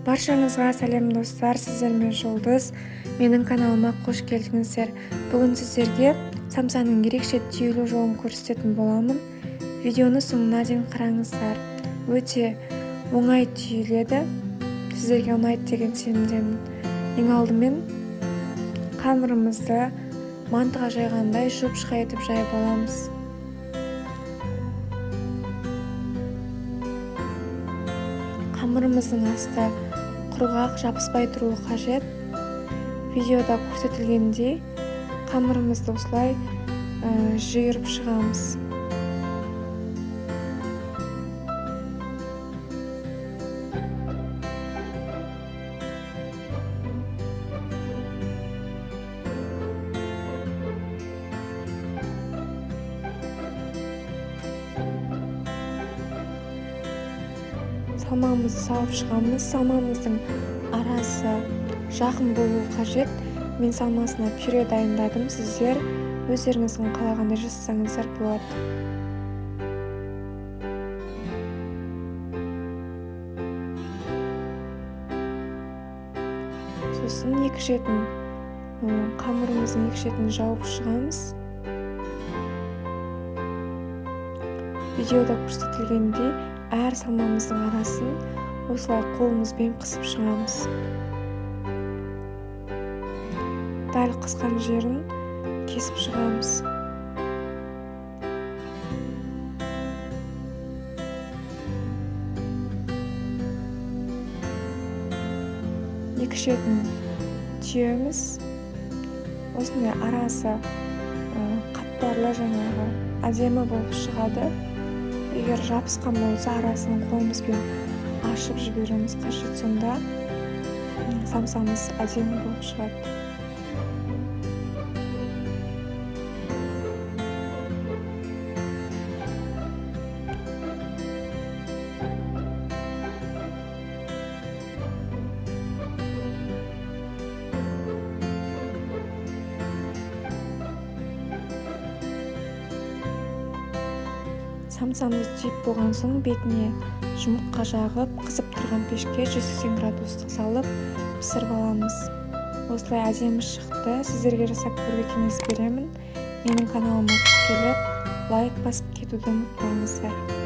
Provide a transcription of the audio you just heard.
Баршаңызға сәлем достар, сіздермен Жұлдыз. Менің каналыма қош келдіңіздер. Бүгін сіздерге самсаның ерекше түйілу жолын көрсететін боламын. Видеоны соңына дейін қараңыздар. Өте оңай түйіледі. Сіздерге ұнайды деген сенімдемін. Ең алдымен қамырымызды мантыға жайғандай жұп-жұқа етіп жайып аламыз. Қамырымыздың асты құрғақ жабыспай тұруы қажет. Видеода көрсетілгендей қамырымызды осылай жиырып шығамыз. Салмамызды салып шығамыз. Салмамыздың арасы жақын болуы қажет. Мен салмасына пюре дайындадым. Сіздер өздеріңіздің қалағандай жасасаңыздар болады. Сосын екі шетін қамырымыздың екі шетін жауып шығамыз. Видеода көрсетілгендей әр салмамыздың арасын осылай қолымызбен қысып шығамыз. Дәл қысқан жерін кесіп шығамыз. Екі шетін түйеміз. Осындай арасы қатпарлы жаңағы әдемі болып шығады. Егер жабысқан болса, арасын қолымызбен ашып жіберуіміз қажет, сонда самсамыз әдемі болып шығады. Самсамыз түйіп болған соң бетіне жұмыртқа жағып, қызып тұрған пешке 180 градустық салып пісіріп аламыз. Осылай әдемі шықты. Сіздерге жасап көруге кеңес беремін. Менің каналыма келіп, лайк басып кетуді ұмытпаңыздар.